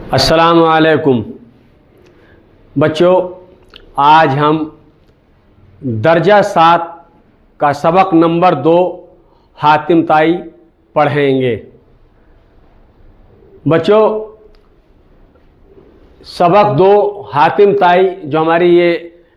अस्सलाम वालेकुम बच्चों, आज हम दर्जा 7 का सबक नंबर 2 हातिम ताई पढ़ेंगे। बच्चों, सबक 2 हातिम ताई जो हमारी ये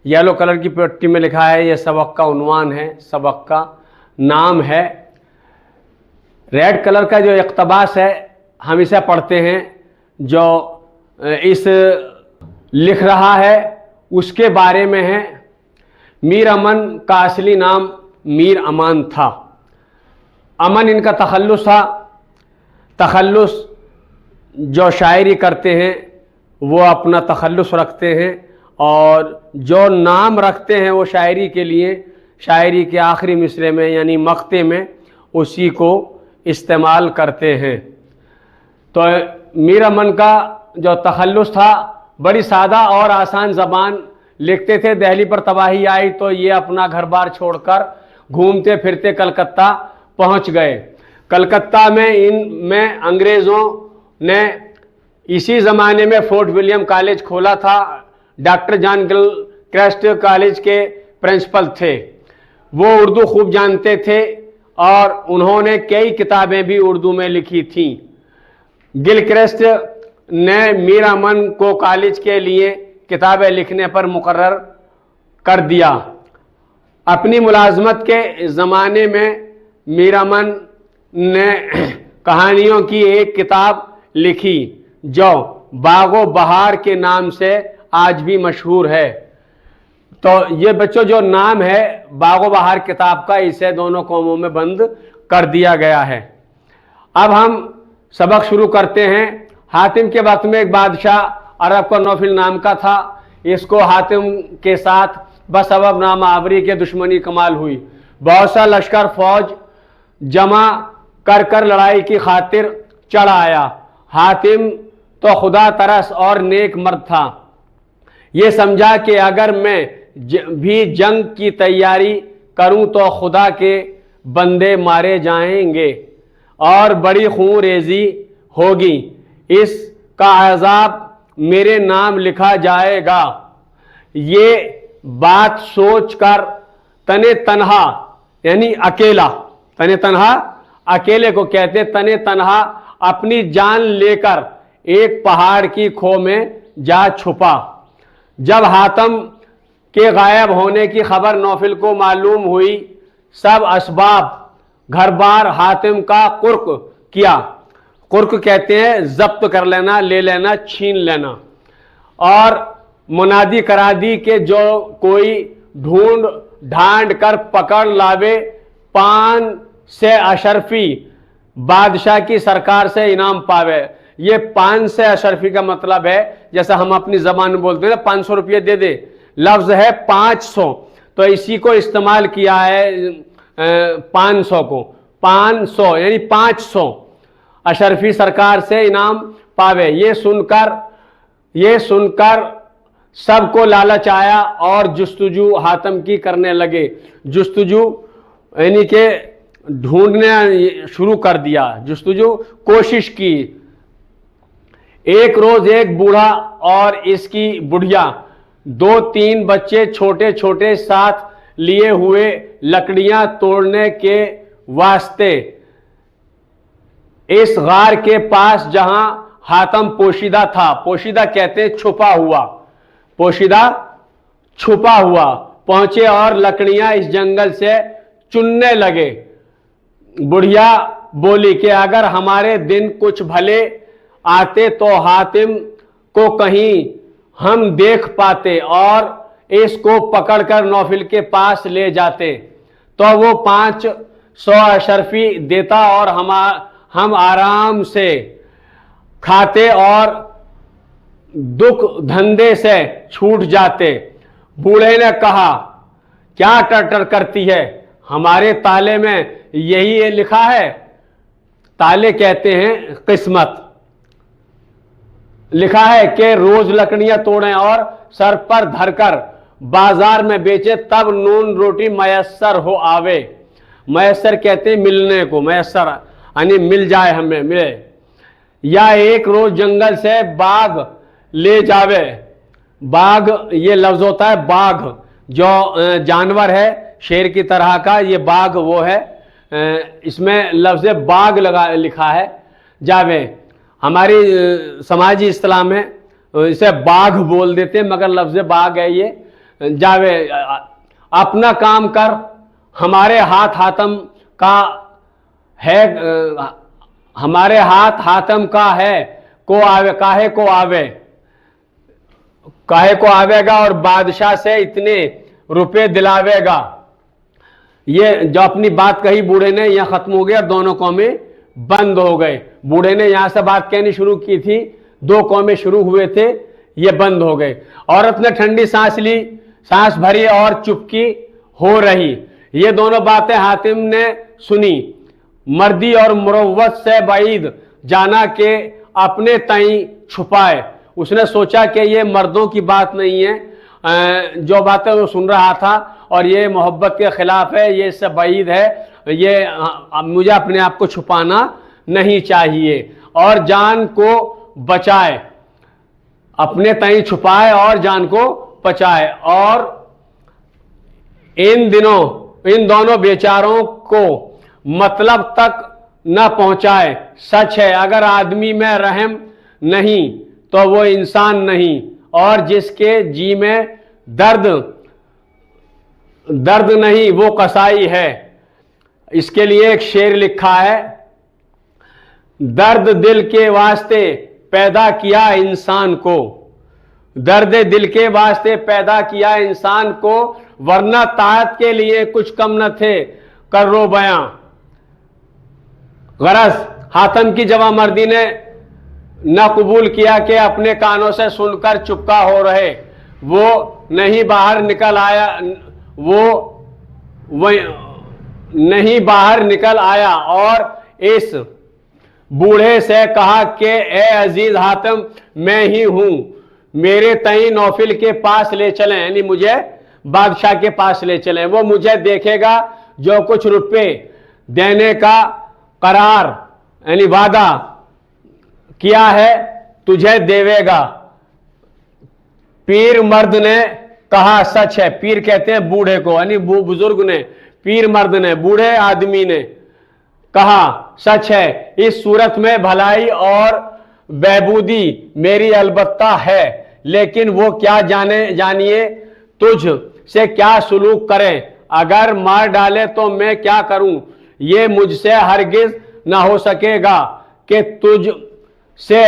येलो कलर की पट्टी में लिखा है, ये सबक का उन्वान है, सबक का नाम है। रेड कलर का जो इक़्तिबास है हम इसे पढ़ते हैं। जो इस लिख रहा है उसके बारे में है। मीर अमन का असली नाम मीर अमान था। अमन इनका तखल्लुस था। तखल्लुस जो शायरी करते हैं वो अपना तखल्लुस रखते हैं, और जो नाम रखते हैं वो शायरी के लिए, शायरी के आखिरी मिसरे में यानी मक्ते में उसी को इस्तेमाल करते हैं। तो मीर अमन का जो तखल्लुस था, बड़ी सादा और आसान ज़बान लिखते थे। दिल्ली पर तबाही आई तो ये अपना घर बार छोड़कर घूमते फिरते कलकत्ता पहुंच गए। कलकत्ता में अंग्रेज़ों ने इसी ज़माने में फोर्ट विलियम कॉलेज खोला था। डॉक्टर जॉन गिलक्रिस्ट कॉलेज के प्रिंसिपल थे। वो उर्दू खूब जानते थे और उन्होंने कई किताबें भी उर्दू में लिखी थीं। गिलक्रिस्ट ने मीर अमन को कॉलेज के लिए किताबें लिखने पर मुकर्रर कर दिया। अपनी मुलाजमत के ज़माने में मीर अमन ने कहानियों की एक किताब लिखी जो बागो बहार के नाम से आज भी मशहूर है। तो ये बच्चों जो नाम है बागो बहार किताब का, इसे दोनों कौमों में बंद कर दिया गया है। अब हम सबक शुरू करते हैं। हातिम के वक्त में एक बादशाह अरब का नौफिल नाम का था। इसको हातिम के साथ बसबब नामावरी के दुश्मनी कमाल हुई। बहुत सा लश्कर फौज जमा कर कर लड़ाई की खातिर चढ़ आया। हातिम तो खुदा तरस और नेक मर्द था। ये समझा कि अगर मैं भी जंग की तैयारी करूं तो खुदा के बंदे मारे जाएंगे और बड़ी खून रेजी होगी। इसका अज़ाब मेरे नाम लिखा जाएगा। ये बात सोचकर तने तन्हा यानी अकेला, तने तन्हा अकेले को कहते, तने तन्हा अपनी जान लेकर एक पहाड़ की खो में जा छुपा। जब हातिम के गायब होने की खबर नौफिल को मालूम हुई, सब असबाब घर बार हातिम का कुर्क किया। कुर्क कहते हैं जब्त कर लेना, ले लेना, छीन लेना। और मुनादी करा दी कि जो कोई ढूंढ ढांड कर पकड़ लावे, 5 से अशरफी बादशाह की सरकार से इनाम पावे। ये 5 से अशरफी का मतलब है, जैसा हम अपनी जबान में बोलते हैं ना, 500 रुपये दे दे, लफ्ज है 500, तो इसी को इस्तेमाल किया है 500 को। 500 यानी 500 अशरफी सरकार से इनाम पावे। ये सुनकर सबको लालच आया और जुस्तजू हातिम की करने लगे। जुस्तजू यानी कि ढूंढने शुरू कर दिया, जुस्तजू कोशिश की। एक रोज एक बूढ़ा और इसकी बुढ़िया, 2-3 बच्चे छोटे छोटे साथ लिए हुए लकड़ियां तोड़ने के वास्ते इस गार के पास जहां हातिम पोशीदा था, पोशीदा कहते हैं छुपा हुआ, पोशीदा छुपा हुआ, पहुंचे और लकड़ियां इस जंगल से चुनने लगे। बुढ़िया बोली कि अगर हमारे दिन कुछ भले आते तो हातिम को कहीं हम देख पाते और इसको पकड़कर नौफिल के पास ले जाते, तो वो 500 अशरफी देता और हम आराम से खाते और दुख धंधे से छूट जाते। बूढ़े ने कहा, क्या टटर करती है, हमारे ताले में यही लिखा है। ताले कहते हैं किस्मत। लिखा है कि रोज लकड़ियां तोड़ें और सर पर धरकर बाजार में बेचे, तब नून रोटी मयसर हो आवे। मयसर कहते हैं मिलने को, मयसर यानी मिल जाए, हमें मिले। या एक रोज जंगल से बाघ ले जावे। बाघ ये लफ्ज होता है बाघ, जो जानवर है शेर की तरह का, ये बाघ वो है, इसमें लफ्ज बाघ लिखा है जावे। हमारी समाजी इस्लाम में इसे बाघ बोल देते हैं, मगर लफ्ज बाघ है ये जावे। अपना काम कर, हमारे हाथ हाथम का है, हमारे हाथ हाथम का है, को आवे, काहे को आवे, काहे को आवेगा और बादशाह से इतने रुपए दिलावेगा। ये जो अपनी बात कही बूढ़े ने, यहां खत्म हो गया, दोनों कौमें बंद हो गए। बूढ़े ने यहां से बात कहनी शुरू की थी, दो कौमें शुरू हुए थे, ये बंद हो गए। औरत ने ठंडी सांस ली, सांस भरी और चुपकी हो रही। ये दोनों बातें हातिम ने सुनी। मर्दी और मुरव्वत से बाइद जाना के अपने ताई छुपाए। उसने सोचा कि ये मर्दों की बात नहीं है, जो बातें वो सुन रहा था, और ये मोहब्बत के खिलाफ है, ये इससे बाइद है, ये मुझे अपने आप को छुपाना नहीं चाहिए। और जान को बचाए, अपने ताई छुपाए और जान को बचाए। और इन दिनों इन दोनों बेचारों को मतलब तक न पहुंचाए। सच है अगर आदमी में रहम नहीं तो वो इंसान नहीं, और जिसके जी में दर्द नहीं वो कसाई है। इसके लिए एक शेर लिखा है, दर्द दिल के वास्ते पैदा किया इंसान को, दर्द दिल के वास्ते पैदा किया इंसान को, वरना ताकत के लिए कुछ कम न थे कर्रो बयां। गरज हातम की जवामर्दी ने न कबूल किया कि अपने कानों से सुनकर चुपका हो रहे। वो नहीं बाहर निकल आया, वो नहीं बाहर निकल आया और इस बूढ़े से कहा कि ए अजीज हातिम, मैं ही हूं, मेरे तई नौफिल के पास ले चलें, यानी मुझे बादशाह के पास ले चलें। वो मुझे देखेगा, जो कुछ रुपए देने का करार यानी वादा किया है तुझे देवेगा। पीर मर्द ने कहा सच है। पीर कहते हैं बूढ़े को, यानी बुजुर्ग ने, पीर मर्द ने, बूढ़े आदमी ने कहा सच है, इस सूरत में भलाई और बहबूदी मेरी अलबत्ता है, लेकिन वो क्या जानिए तुझ से क्या सुलूक करें, अगर मार डाले तो मैं क्या करूं, ये मुझसे हरगिज ना हो सकेगा कि तुझ से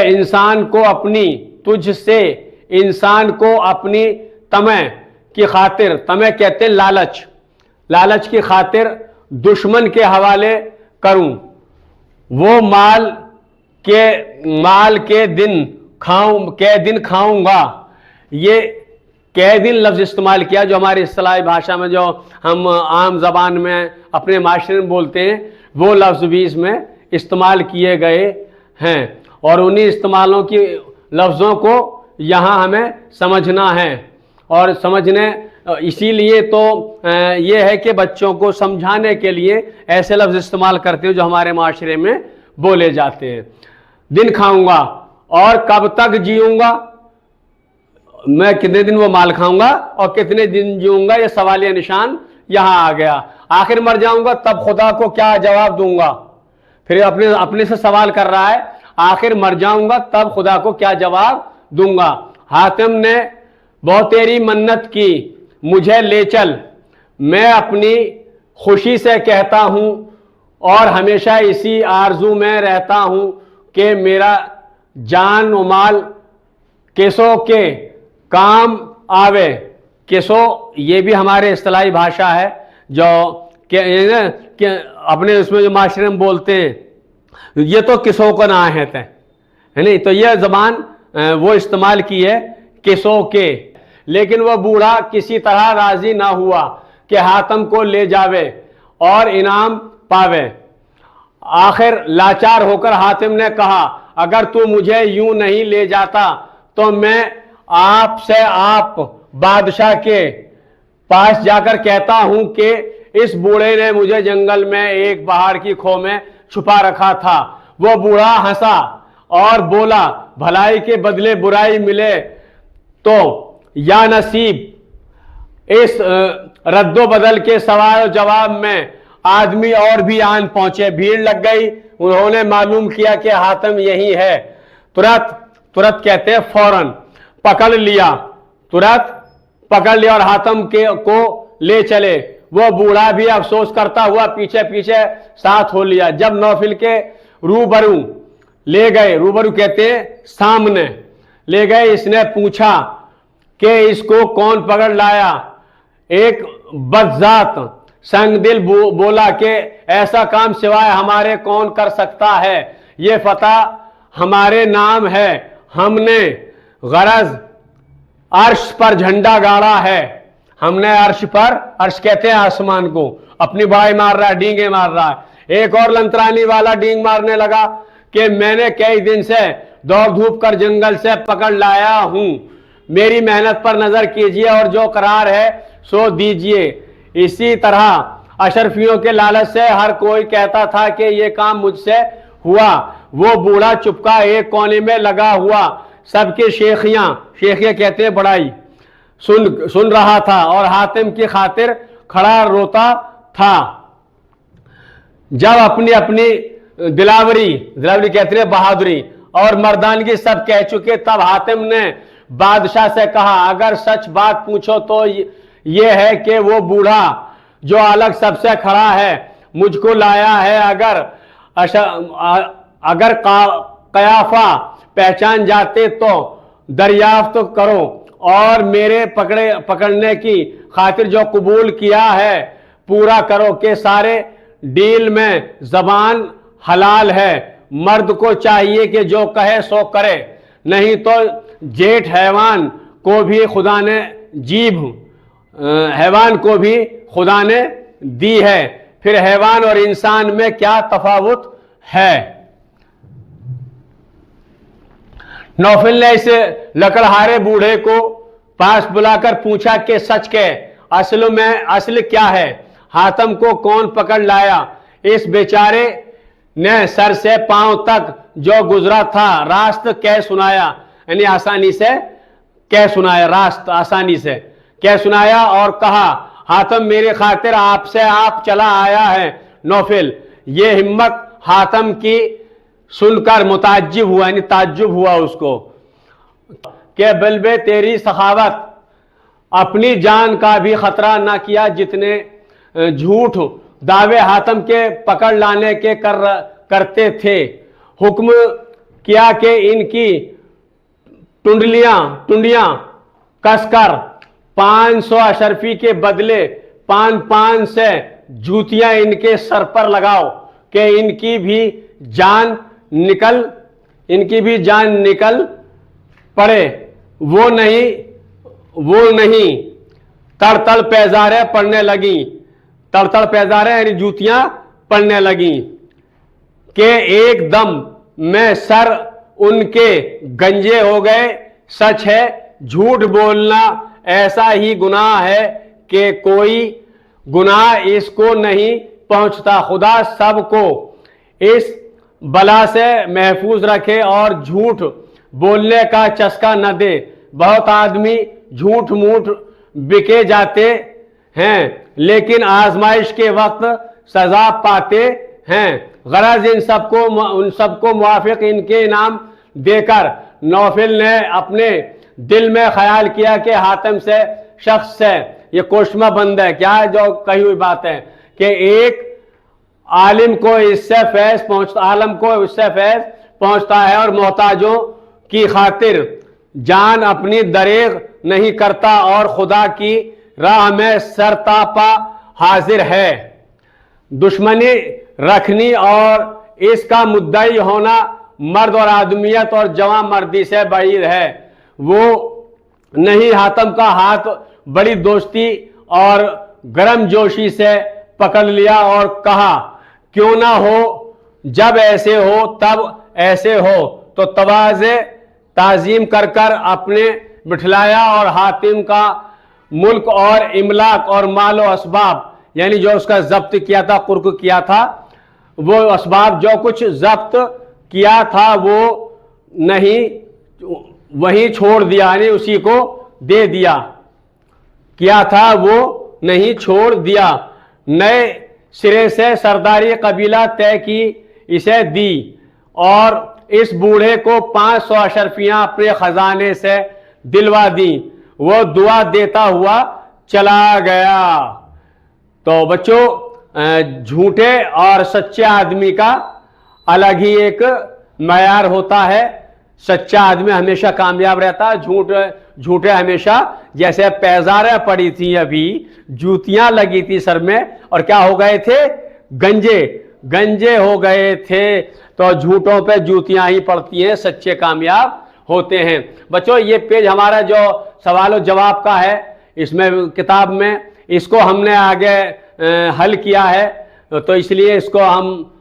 इंसान को अपनी तमह की खातिर, तमह कहते हैं लालच की खातिर दुश्मन के हवाले करूं। वो माल के दिन खाऊंगा। ये कै दिन लफ्ज इस्तेमाल किया, जो हमारी इस्तिलाही भाषा में, जो हम आम जबान में अपने माशरे में बोलते हैं, वो लफ्ज भी इसमें इस्तेमाल किए गए हैं। और उन्हीं इस्तेमालों की लफ्ज़ों को यहाँ हमें समझना है। और समझने इसीलिए तो ये है कि बच्चों को समझाने के लिए ऐसे लफ्ज़ इस्तेमाल करते हैं जो हमारे माशरे में बोले जाते हैं। दिन खाऊंगा और कब तक जीऊंगा, मैं कितने दिन वो माल खाऊंगा और कितने दिन जीऊंगा, ये सवालिया निशान यहां आ गया। आखिर मर जाऊंगा तब खुदा को क्या जवाब दूंगा। फिर अपने से सवाल कर रहा है, आखिर मर जाऊंगा तब खुदा को क्या जवाब दूंगा। हातिम ने बहुत तेरी मन्नत की, मुझे ले चल, मैं अपनी खुशी से कहता हूं और हमेशा इसी आरजू में रहता हूं कि मेरा जान व माल किसों के काम आवे। किसो ये भी हमारे इस्तिलाही भाषा है, जो कि अपने उसमें जो माशरे में बोलते हैं, ये तो किसों को ना है नहीं, तो यह जबान वो इस्तेमाल की है किसों के। लेकिन वह बूढ़ा किसी तरह राजी ना हुआ कि हातिम को ले जावे और इनाम पावे। आखिर लाचार होकर हातिम ने कहा, अगर तू मुझे यूं नहीं ले जाता तो मैं आप बादशाह के पास जाकर कहता हूं कि इस बूढ़े ने मुझे जंगल में एक पहाड़ की खो में छुपा रखा था। वो बूढ़ा हंसा और बोला, भलाई के बदले बुराई मिले तो या नसीब। इस रद्दो बदल के सवाल जवाब में आदमी और भी आन पहुंचे, भीड़ लग गई। उन्होंने मालूम किया कि हातिम यही है। तुरंत कहते हैं फौरन पकड़ लिया, तुरंत पकड़ लिया और हातिम को ले चले। वो बूढ़ा भी अफसोस करता हुआ पीछे पीछे साथ हो लिया। जब नौफिल के रूबरू ले गए, रूबरू कहते हैं सामने ले गए, इसने पूछा कि इसको कौन पकड़ लाया। एक बदजात संगदिल बोला कि ऐसा काम सिवाय हमारे कौन कर सकता है, ये फतह हमारे नाम है, हमने गरज अर्श पर झंडा गाड़ा है। हमने अर्श पर, अर्श कहते हैं आसमान को, अपनी बड़ाई मार रहा है, डींगे मार रहा है। एक और लंतरानी वाला डींग मारने लगा कि मैंने कई दिन से दौड़ धूप कर जंगल से पकड़ लाया हूं, मेरी मेहनत पर नजर कीजिए और जो करार है सो दीजिए। इसी तरह अशरफियों के लालच से हर कोई कहता था कि यह काम मुझसे हुआ। वो बूढ़ा चुपका एक कोने में लगा हुआ सबके शेखियां कहते हैं बड़ाई सुन रहा था और हातिम की खातिर खड़ा रोता था। जब अपनी अपनी दिलावरी कहते हैं बहादुरी और मर्दानगी सब कह चुके, तब हातिम ने बादशाह से कहा, अगर सच बात पूछो तो ये है कि वो बूढ़ा जो अलग सबसे खड़ा है मुझको लाया है। अगर कयाफा पहचान जाते तो दरियाफ्त करो और मेरे पकड़ने की खातिर जो कबूल किया है पूरा करो कि सारे डील में जबान हलाल है। मर्द को चाहिए कि जो कहे सो करे, नहीं तो जेठ हैवान को भी खुदा ने हैवान को भी खुदा ने दी है, फिर हैवान और इंसान में क्या तफावुत है। नौफिल ने इस लकड़हारे बूढ़े को पास बुलाकर पूछा कि सच के असल क्या है, हातिम को कौन पकड़ लाया। इस बेचारे ने सर से पांव तक जो गुजरा था रास्त कह सुनाया, यानी आसानी से कह सुनाया, रास्त आसानी से कह सुनाया और कहा, हातिम मेरी खातिर आपसे आप चला आया है। नौफिल ये हिम्मत हातिम की सुनकर मुताज्जिब हुआ, यानी ताज्जुब हुआ उसको कि बल्बे तेरी सखावत, अपनी जान का भी खतरा ना किया जितने झूठ दावे हातिम के पकड़ लाने के करते थे। हुक्म किया कि इनकी टुंडियां कसकर 500 अशरफी के बदले 500 से जूतियां इनके सर पर लगाओ कि इनकी भी जान निकल पड़े। वो नहीं तड़तड़ पैजारे पड़ने लगी, तड़तड़ पैजारे यानी जूतियां पड़ने लगी कि एकदम में सर उनके गंजे हो गए। सच है झूठ बोलना ऐसा ही गुनाह है कि कोई गुनाह इसको नहीं पहुंचता। खुदा सबको इस बला से महफूज रखे और झूठ बोलने का चस्का न दे। बहुत आदमी झूठ मूठ बिके जाते हैं लेकिन आजमाइश के वक्त सजा पाते हैं। गरज उन सबको मुआफिक इनके इनाम देकर नौफिल ने अपने दिल में ख्याल किया कि हातिम से शख्स से ये कोशमा बंद है, क्या है जो कही हुई बात है कि एक आलम को इससे फैज पहुंचता है और मोहताजों की खातिर जान अपनी दरेग नहीं करता और खुदा की राह में सरतापा हाजिर है। दुश्मनी रखनी और इसका मुद्दई होना मर्द और आदमियत और जवां मर्दी से बाहर है। वो नहीं हातिम का हाथ बड़ी दोस्ती और गर्म जोशी से पकड़ लिया और कहा, क्यों ना हो, जब ऐसे हो तब ऐसे हो। तो तवाज़े ताजीम कर अपने बिठलाया और हातिम का मुल्क और इमलाक और मालो असबाब, यानी जो उसका जब्त किया था, कुर्क किया था, वो असबाब जो कुछ जब्त किया था वो नहीं वहीं छोड़ दिया, यानी उसी को दे दिया, किया था वो नहीं छोड़ दिया। नए सिरे से सरदारी कबीला तय की इसे दी, और इस बूढ़े को 500 अशरफियां अपने खजाने से दिलवा दी। वो दुआ देता हुआ चला गया। तो बच्चों, झूठे और सच्चे आदमी का अलग ही एक मयार होता है। सच्चा आदमी हमेशा कामयाब रहता है, झूठे हमेशा, जैसे पैजारें पड़ी थी अभी, जूतियां लगी थी सर में, और क्या हो गए थे, गंजे हो गए थे। तो झूठों पे जूतियां ही पड़ती हैं, सच्चे कामयाब होते हैं। बच्चों, ये पेज हमारा जो सवाल और जवाब का है, इसमें किताब में इसको हमने आगे हल किया है, तो इसलिए इसको हम